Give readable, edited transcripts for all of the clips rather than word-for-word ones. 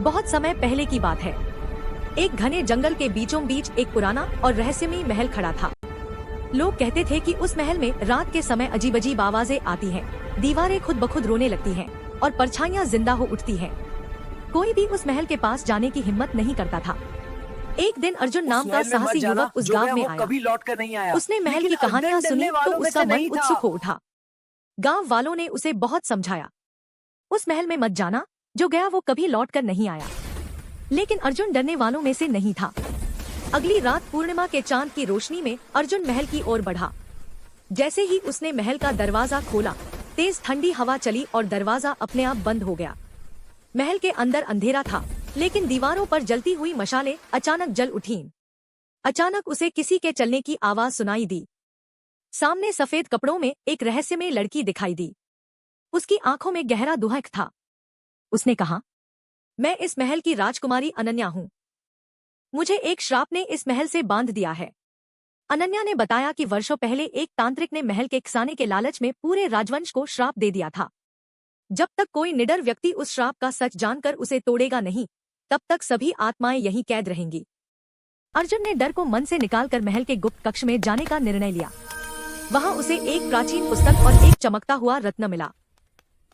बहुत समय पहले की बात है। एक घने जंगल के बीचों बीच एक पुराना और रहस्यमयी महल खड़ा था। लोग कहते थे कि उस महल में रात के समय अजीब अजीब आवाजें आती हैं, दीवारें खुद ब खुद रोने लगती हैं और परछाइयां जिंदा हो उठती हैं। कोई भी उस महल के पास जाने की हिम्मत नहीं करता था। एक दिन अर्जुन नाम का साहसी युवक उस गांव में आया। कभी लौट कर नहीं आया। उसने महल की कहानियां सुनी तो उसका मन उत्सुक हो उठा। गांव वालों ने उसे बहुत समझाया, उस महल में मत जाना, जो गया वो कभी लौट कर नहीं आया। लेकिन अर्जुन डरने वालों में से नहीं था। अगली रात पूर्णिमा के चांद की रोशनी में अर्जुन महल की ओर बढ़ा। जैसे ही उसने महल का दरवाजा खोला, तेज ठंडी हवा चली और दरवाजा अपने आप बंद हो गया। महल के अंदर अंधेरा था, लेकिन दीवारों पर जलती हुई मशालें अचानक जल उठीं। अचानक उसे किसी के चलने की आवाज सुनाई दी। सामने सफेद कपड़ों में एक रहस्यमय लड़की दिखाई दी। उसकी आंखों में गहरा दुहक था। उसने कहा, मैं इस महल की राजकुमारी अनन्या हूँ। मुझे एक श्राप ने इस महल से बांध दिया है। अनन्या ने बताया कि वर्षों पहले एक तांत्रिक ने महल के खजाने के लालच में पूरे राजवंश को श्राप दे दिया था। जब तक कोई निडर व्यक्ति उस श्राप का सच जानकर उसे तोड़ेगा नहीं, तब तक सभी आत्माएं यहीं कैद रहेंगी। अर्जुन ने डर को मन से निकालकर महल के गुप्त कक्ष में जाने का निर्णय लिया। वहां उसे एक प्राचीन पुस्तक और एक चमकता हुआ रत्न मिला।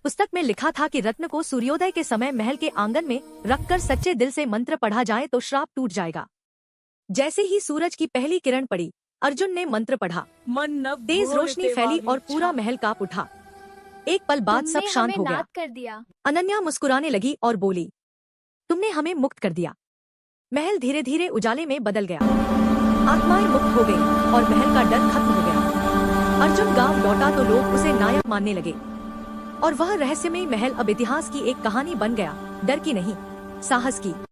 पुस्तक में लिखा था कि रत्न को सूर्योदय के समय महल के आंगन में रखकर सच्चे दिल से मंत्र पढ़ा जाए तो श्राप टूट जाएगा। जैसे ही सूरज की पहली किरण पड़ी, अर्जुन ने मंत्र पढ़ा। तेज रोशनी फैली और पूरा महल कांप उठा। एक पल बाद सब शांत हो गया। अनन्या मुस्कुराने लगी और बोली, तुमने हमें मुक्त कर दिया। महल धीरे धीरे उजाले में बदल गया। आत्माएं मुक्त हो गईं और महल का डर खत्म हो गया। अर्जुन गांव लौटा तो लोग उसे नायक मानने लगे और वह रहस्यमयी महल अब इतिहास की एक कहानी बन गया, डर की नहीं, साहस की।